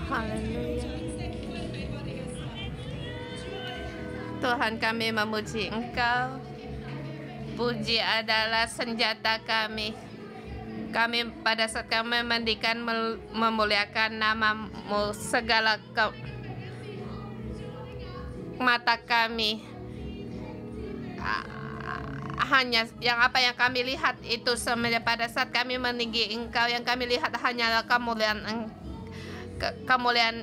Haleluya. Tuhan, kami memuji Engkau. Puji adalah senjata kami. Kami pada saat kami mandikan memuliakan nama-Mu, segala mata kami hanya apa yang kami lihat itu sebenarnya pada saat kami meninggi Engkau, yang kami lihat hanyalah kemuliaan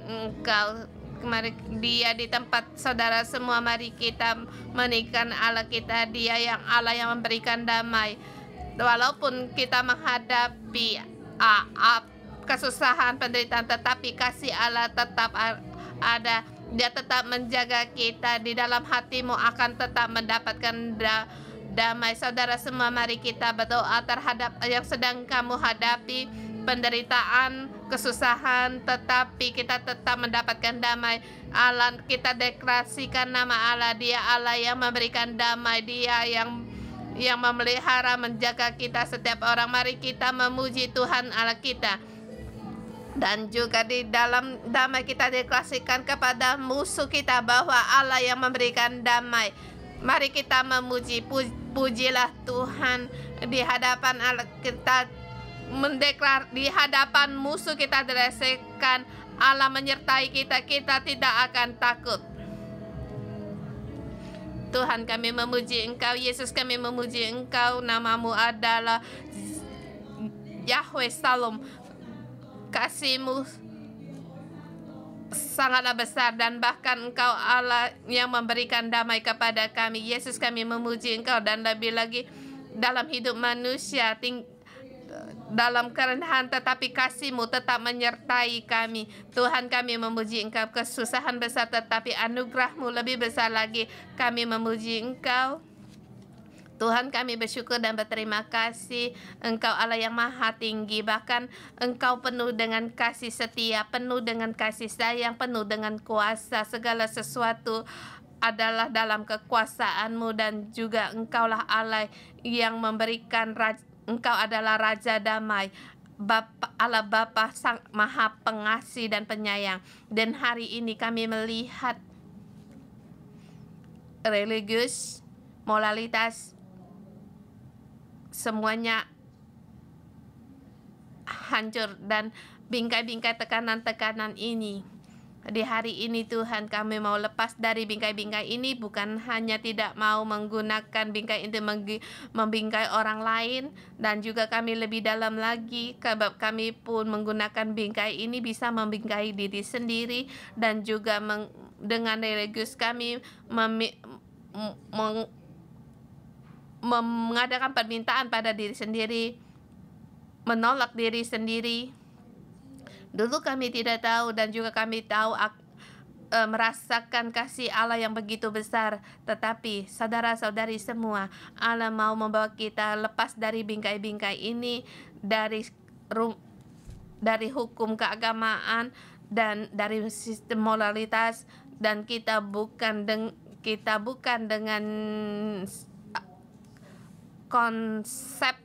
Engkau. Mari Dia di tempat saudara semua, mari kita meninggikan Allah kita, Dia yang Allah yang memberikan damai. Walaupun kita menghadapi kesusahan, penderitaan, tetapi kasih Allah tetap ada. Dia tetap menjaga kita. Di dalam hatimu akan tetap mendapatkan damai. Saudara semua, mari kita berdoa terhadap yang sedang kamu hadapi, penderitaan, kesusahan, tetapi kita tetap mendapatkan damai. Allah, kita deklarasikan nama Allah. Dia Allah yang memberikan damai. Dia yang memelihara, menjaga kita setiap orang. Mari kita memuji Tuhan Allah kita. Dan juga di dalam damai kita deklarasikan kepada musuh kita bahwa Allah yang memberikan damai. Mari kita memuji, pujilah Tuhan di hadapan Allah kita. mendeklar di hadapan musuh kita direksikan, Allah menyertai kita, kita tidak akan takut. Tuhan, kami memuji Engkau, Yesus, kami memuji Engkau. Namamu adalah Yahweh Shalom. Kasih-Mu sangatlah besar, dan bahkan Engkau Allah yang memberikan damai kepada kami. Yesus, kami memuji Engkau, dan lebih lagi dalam hidup manusia dalam kerendahan, tetapi kasih-Mu tetap menyertai kami. Tuhan, kami memuji Engkau. Kesusahan besar, tetapi anugerah-Mu lebih besar lagi. Kami memuji Engkau. Tuhan, kami bersyukur dan berterima kasih. Engkau Allah yang maha tinggi, bahkan Engkau penuh dengan kasih setia, penuh dengan kasih sayang, penuh dengan kuasa. Segala sesuatu adalah dalam kekuasaan-Mu, dan juga Engkaulah Allah yang memberikan Engkau adalah Raja Damai, Allah Bapa Sang Maha Pengasih dan Penyayang. Dan hari ini kami melihat religius, moralitas, semuanya hancur dan bingkai-bingkai tekanan-tekanan ini. Di hari ini Tuhan, kami mau lepas dari bingkai-bingkai ini, bukan hanya tidak mau menggunakan bingkai itu membingkai orang lain, dan juga kami lebih dalam lagi, sebab kami pun menggunakan bingkai ini bisa membingkai diri sendiri, dan juga dengan religius kami mengadakan permintaan pada diri sendiri, menolak diri sendiri. Dulu kami tidak tahu, dan juga kami tahu merasakan kasih Allah yang begitu besar. Tetapi saudara-saudari semua, Allah mau membawa kita lepas dari bingkai-bingkai ini, dari hukum keagamaan dan dari sistem moralitas, dan kita bukan dengan konsep,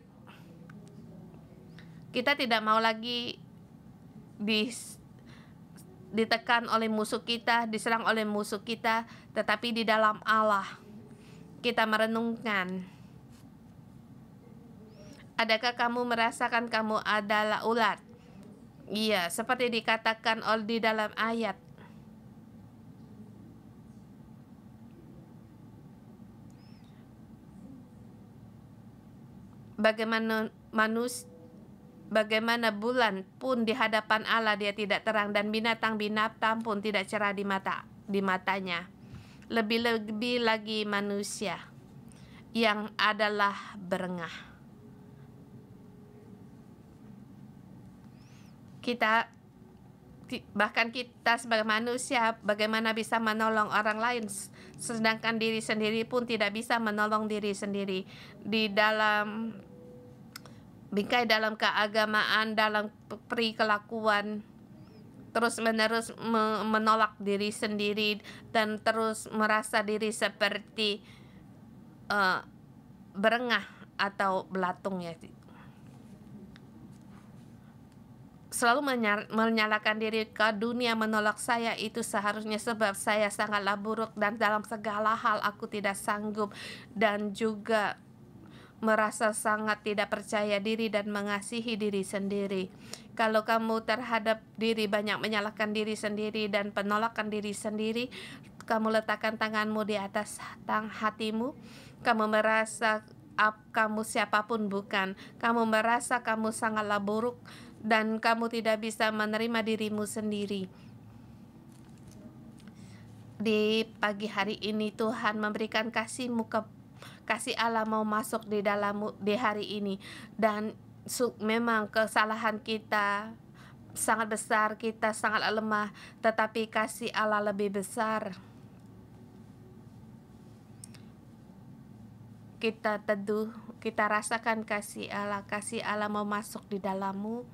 kita tidak mau lagi ditekan oleh musuh kita, diserang oleh musuh kita, tetapi di dalam Allah kita merenungkan. Adakah kamu merasakan kamu adalah ulat? Iya, seperti dikatakan di dalam ayat. Bagaimana bulan pun di hadapan Allah dia tidak terang, dan binatang-binatang pun tidak cerah di matanya. Lebih-lebih lagi manusia yang adalah berengah. Bahkan kita sebagai manusia, bagaimana bisa menolong orang lain, sedangkan diri sendiri pun tidak bisa menolong diri sendiri. Di dalam bingkai dalam keagamaan, dalam perikelakuan, terus-menerus menolak diri sendiri, dan terus merasa diri seperti berengah atau belatung, ya. Selalu menyalahkan diri, ke dunia menolak saya, itu seharusnya sebab saya sangatlah buruk, dan dalam segala hal aku tidak sanggup, dan juga merasa sangat tidak percaya diri dan mengasihi diri sendiri. Kalau kamu terhadap diri banyak menyalahkan diri sendiri dan penolakan diri sendiri, kamu letakkan tanganmu di atas hatimu, kamu merasa kamu siapapun bukan, kamu merasa kamu sangatlah buruk, dan kamu tidak bisa menerima dirimu sendiri. Di pagi hari ini Tuhan memberikan kasih Allah mau masuk di dalammu di hari ini, dan memang kesalahan kita sangat besar, kita sangat lemah, tetapi kasih Allah lebih besar. Kita teduh, kita rasakan kasih Allah mau masuk di dalammu,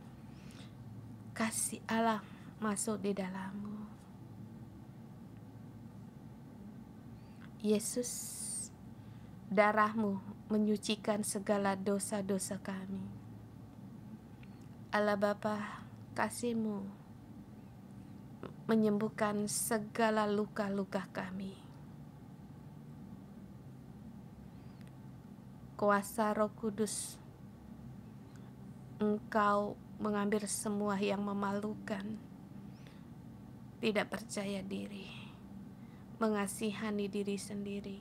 kasih Allah masuk di dalammu. Yesus, darah-Mu menyucikan segala dosa-dosa kami. Allah Bapa, kasih-Mu menyembuhkan segala luka-luka kami. Kuasa Roh Kudus, Engkau mengambil semua yang memalukan, tidak percaya diri, mengasihani diri sendiri.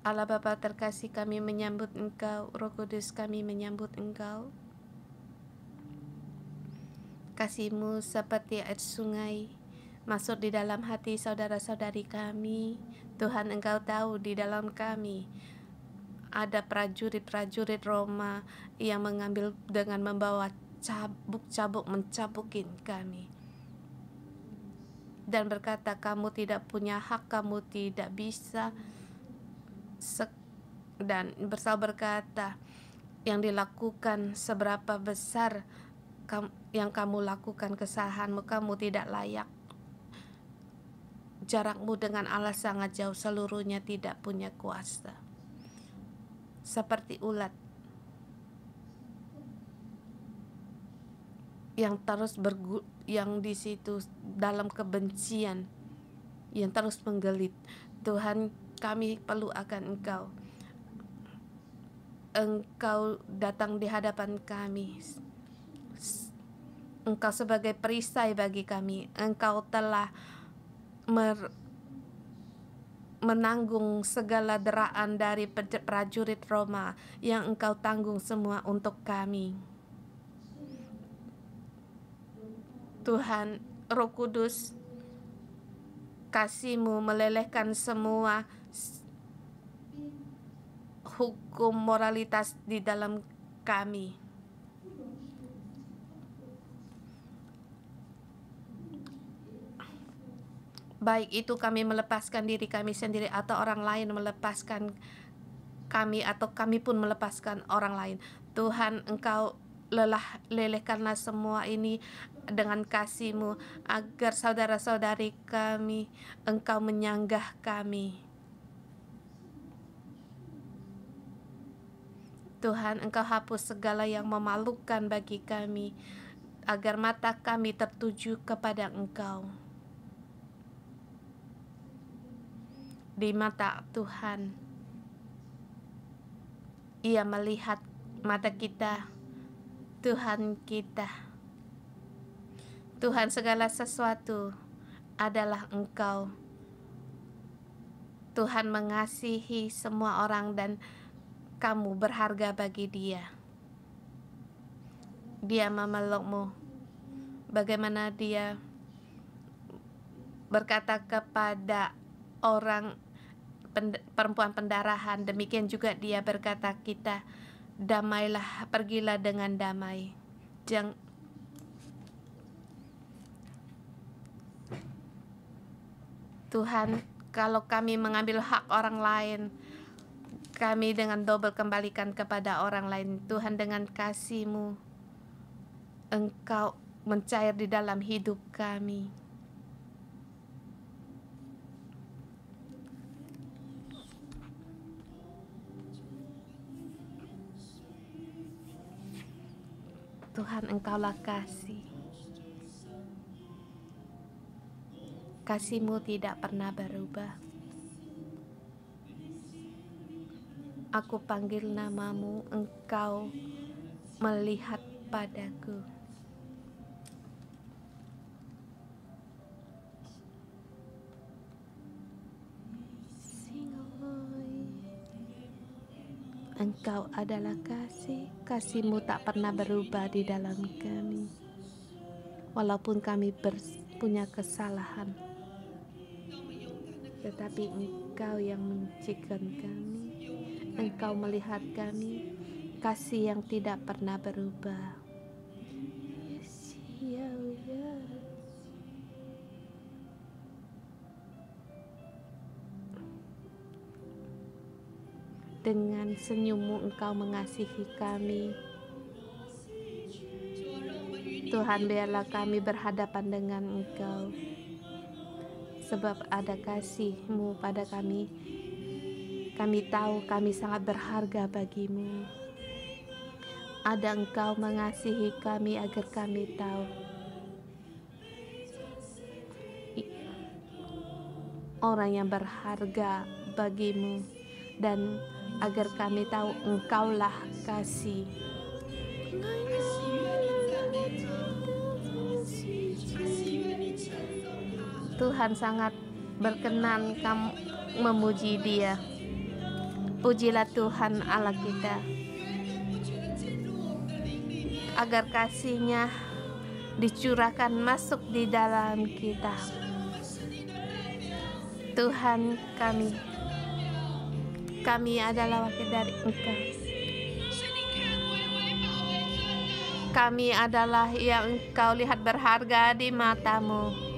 Allah Bapa terkasih, kami menyambut Engkau. Roh Kudus, kami menyambut Engkau. Kasih-Mu seperti air sungai masuk di dalam hati saudara-saudari kami. Tuhan, Engkau tahu di dalam kami ada prajurit-prajurit Roma yang mengambil dengan membawa cabuk-cabuk mencabukin kami dan berkata, kamu tidak punya hak, kamu tidak bisa. Dan Saul berkata, yang dilakukan seberapa besar yang kamu lakukan kesalahanmu, kamu tidak layak. Jarakmu dengan Allah sangat jauh, seluruhnya tidak punya kuasa. Seperti ulat yang terus yang di situ dalam kebencian yang terus menggelit. Tuhan, kami perlu akan Engkau. Engkau datang di hadapan kami. Engkau sebagai perisai bagi kami. Engkau telah menanggung segala deraan dari prajurit Roma yang Engkau tanggung semua untuk kami. Tuhan, Roh Kudus, kasih-Mu melelehkan semua hukum moralitas di dalam kami. Baik itu kami melepaskan diri kami sendiri atau orang lain melepaskan kami, atau kami pun melepaskan orang lain. Tuhan, Engkau lelehkanlah semua ini dengan kasih-Mu agar saudara-saudari kami, Engkau menyanggah kami. Tuhan, Engkau hapus segala yang memalukan bagi kami, agar mata kami tertuju kepada Engkau. Di mata Tuhan, Ia melihat mata kita, Tuhan kita. Tuhan, segala sesuatu adalah Engkau. Tuhan mengasihi semua orang dan kamu berharga bagi dia. Dia memelukmu. Bagaimana dia berkata kepada orang perempuan pendarahan, demikian juga dia berkata kita, damailah, pergilah dengan damai. Tuhan, kalau kami mengambil hak orang lain, kami dengan double kembalikan kepada orang lain. Tuhan, dengan kasih-Mu, Engkau mencair di dalam hidup kami. Tuhan, Engkaulah kasih. Kasih-Mu tidak pernah berubah. Aku panggil nama-Mu, Engkau melihat padaku. Engkau adalah kasih, kasih-Mu tak pernah berubah di dalam kami. Walaupun kami punya kesalahan, tetapi Engkau yang menciptakan kami. Engkau melihat kami, kasih yang tidak pernah berubah. Dengan senyum-Mu Engkau mengasihi kami. Tuhan, biarlah kami berhadapan dengan Engkau, sebab ada kasih-Mu pada kami. Kami tahu kami sangat berharga bagi-Mu. Ada Engkau mengasihi kami agar kami tahu orang yang berharga bagi-Mu dan agar kami tahu Engkaulah kasih. Tuhan sangat berkenan kamu memuji Dia. Pujilah Tuhan Allah kita, agar kasih-Nya dicurahkan masuk di dalam kita. Tuhan kami adalah wakil dari Engkau. Kami adalah yang Engkau lihat berharga di mata-Mu.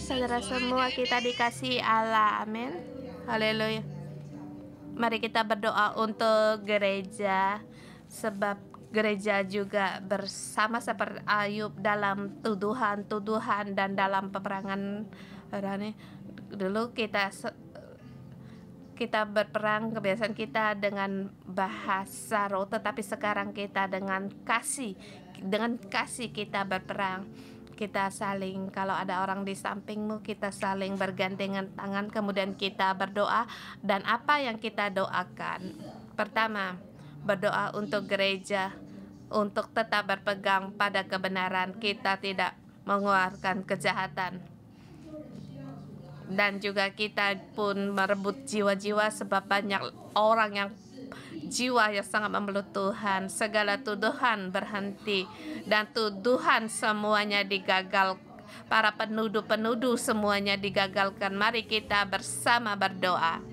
Saudara semua, kita dikasihi Allah, amin, haleluya. Mari kita berdoa untuk gereja, sebab gereja juga bersama seperti Ayub dalam tuduhan dan dalam peperangan. Dulu kita berperang, kebiasaan kita dengan bahasa roh, tetapi sekarang kita dengan kasih kita berperang. Kita saling, kalau ada orang di sampingmu, kita saling bergandengan tangan, kemudian kita berdoa. Dan apa yang kita doakan? Pertama, berdoa untuk gereja, untuk tetap berpegang pada kebenaran, kita tidak mengeluarkan kejahatan. Dan juga kita pun merebut jiwa-jiwa, sebab banyak orang yang jiwa yang sangat memeluk Tuhan. Segala tuduhan berhenti dan tuduhan semuanya digagal. Para penuduh semuanya digagalkan. Mari kita bersama berdoa.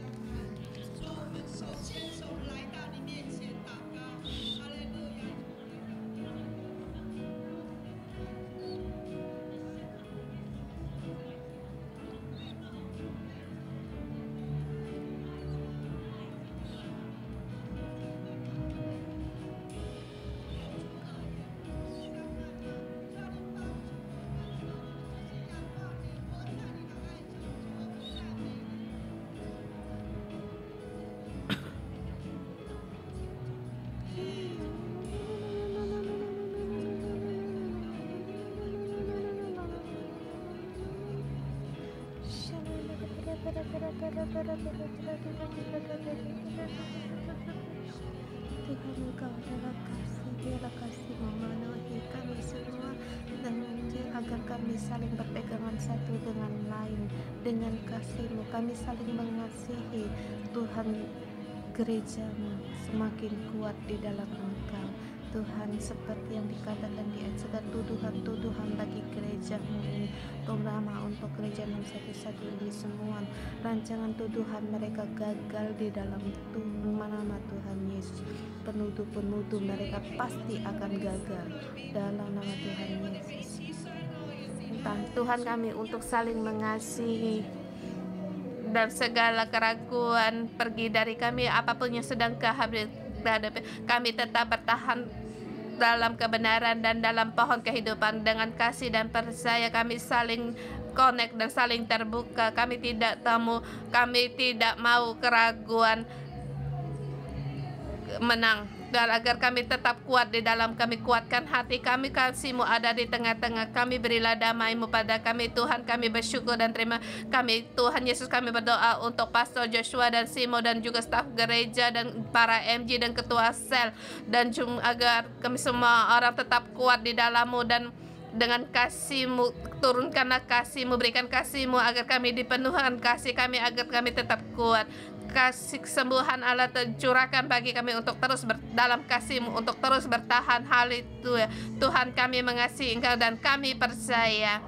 Tuhan, Engkau adalah kasih, Dialah kasih memenuhi kami semua, dan agar kami saling berpegangan satu dengan lain dengan kasih-Mu. Kami saling mengasihi Tuhan. Gereja-Mu semakin kuat di dalam Engkau Tuhan, seperti yang dikatakan di ayat segala tuduhan bagi gereja-Mu ini, terutama untuk gereja 611 ini semua rancangan tuduhan mereka gagal di dalam nama Tuhan Yesus. Penuduh mereka pasti akan gagal dalam nama Tuhan Yesus. Tuhan kami untuk saling mengasihi, dan segala keraguan pergi dari kami. Apapun yang sedang kehadapi, kami tetap bertahan dalam kebenaran dan dalam pohon kehidupan. Dengan kasih dan percaya kami saling connect dan saling terbuka. Kami tidak mau keraguan menang, dan agar kami tetap kuat di dalam kami, kuatkan hati kami. Kasih-Mu ada di tengah-tengah kami, berilah damai-Mu pada kami Tuhan. Kami bersyukur dan terima kami Tuhan Yesus. Kami berdoa untuk Pastor Joshua dan Simo dan juga staf gereja dan para MG dan ketua sel, dan agar kami semua orang tetap kuat di dalam-Mu, dan dengan kasih-Mu, turunkanlah kasih-Mu, berikan kasih-Mu agar kami dipenuhkan kasih kami, agar kami tetap kuat. Kasih kesembuhan Allah tercurahkan bagi kami untuk terus dalam kasih-Mu, untuk terus bertahan. Hal itu ya Tuhan, kami mengasihi Engkau dan kami percaya.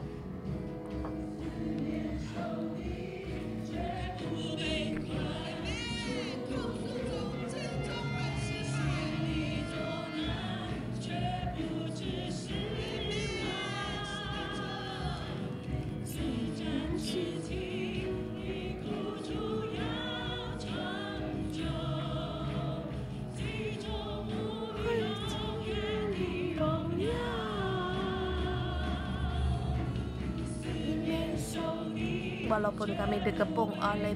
walaupun kami dikepung oleh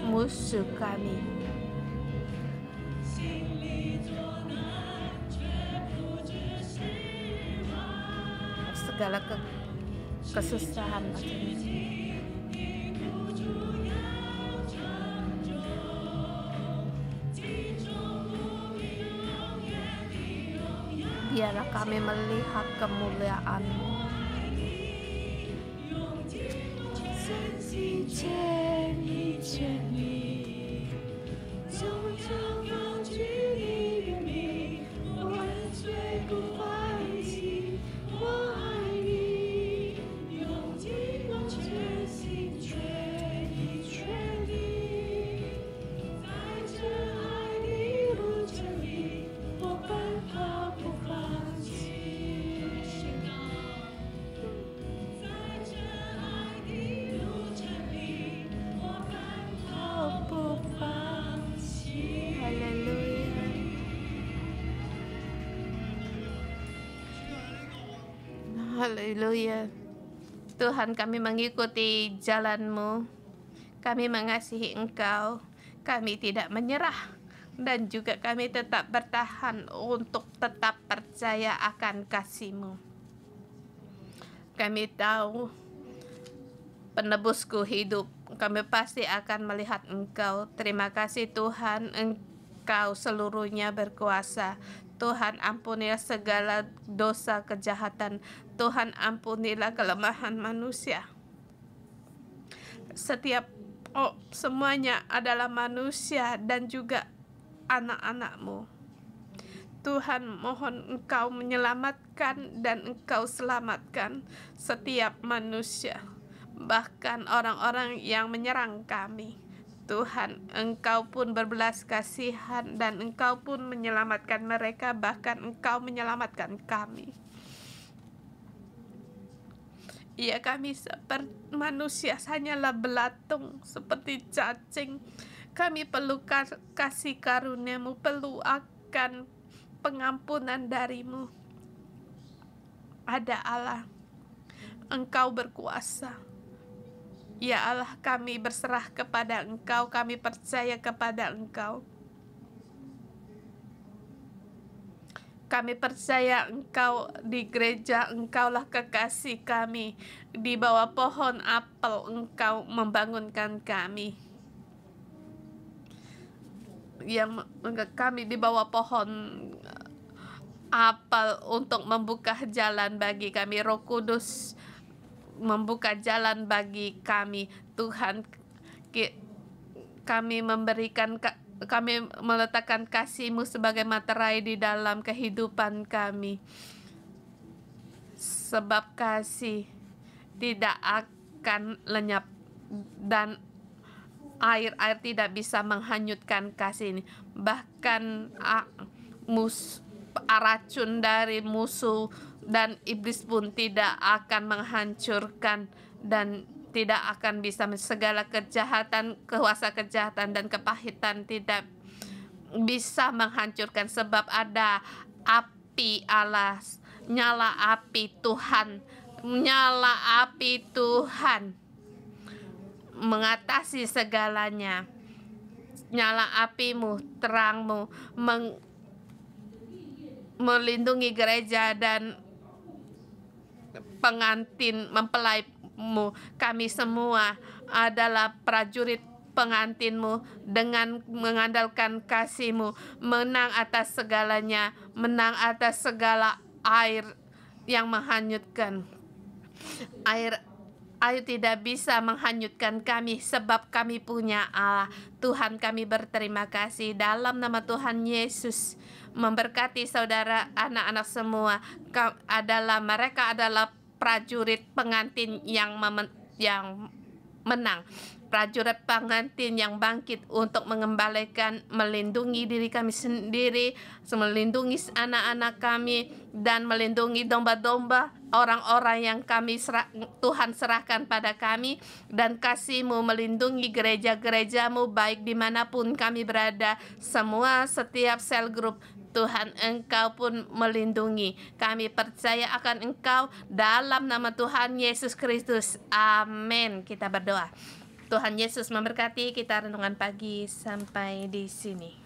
musuh kami. Segala kesusahan biarlah kami melihat kemuliaan-Mu. Haleluya. Tuhan, kami mengikuti jalan-Mu. Kami mengasihi Engkau. Kami tidak menyerah. Dan juga kami tetap bertahan untuk tetap percaya akan kasih-Mu. Kami tahu penebusku hidup. Kami pasti akan melihat Engkau. Terima kasih Tuhan, Engkau seluruhnya berkuasa. Tuhan, ampunilah segala dosa kejahatan. Tuhan, ampunilah kelemahan manusia. Semuanya adalah manusia dan juga anak-anak-Mu. Tuhan, mohon Engkau menyelamatkan dan Engkau selamatkan setiap manusia, bahkan orang-orang yang menyerang kami. Tuhan, Engkau pun berbelas kasihan dan Engkau pun menyelamatkan mereka, bahkan Engkau menyelamatkan kami. Ya, kami seperti manusia hanyalah belatung, seperti cacing. Kami perlu kasih karunia-Mu, perlu akan pengampunan dari-Mu. Ada Allah, Engkau berkuasa. Ya Allah, kami berserah kepada Engkau, kami percaya kepada Engkau. Kami percaya Engkau di gereja, Engkaulah kekasih kami. Di bawah pohon apel Engkau membangunkan kami. Yang kami di bawah pohon apel untuk membuka jalan bagi kami. Roh Kudus membuka jalan bagi kami. Tuhan, kami meletakkan kasih-Mu sebagai materai di dalam kehidupan kami. Sebab kasih tidak akan lenyap dan air tidak bisa menghanyutkan kasih ini. Bahkan racun dari musuh dan iblis pun tidak akan menghancurkan dan tidak akan bisa, segala kejahatan, kuasa kejahatan dan kepahitan tidak bisa menghancurkan, sebab ada api Allah, nyala api Tuhan, nyala api Tuhan mengatasi segalanya. Nyala api-Mu, terang-Mu melindungi gereja dan pengantin mempelai-Mu. Kami semua adalah prajurit pengantin-Mu dengan mengandalkan kasih-Mu, menang atas segalanya, menang atas segala air yang menghanyutkan. Air tidak bisa menghanyutkan kami sebab kami punya Allah. Tuhan, kami berterima kasih dalam nama Tuhan Yesus. Memberkati saudara anak-anak semua. Mereka adalah prajurit pengantin yang menang. Prajurit pengantin yang bangkit untuk mengembalikan, melindungi diri kami sendiri, melindungi anak-anak kami, dan melindungi domba-domba, orang-orang yang Tuhan serahkan pada kami, dan kasih-Mu melindungi gereja-gereja-Mu baik dimanapun kami berada, setiap sel grup. Tuhan, Engkau pun melindungi. Kami percaya akan Engkau dalam nama Tuhan Yesus Kristus. Amin. Kita berdoa. Tuhan Yesus memberkati. Kita renungan pagi sampai di sini.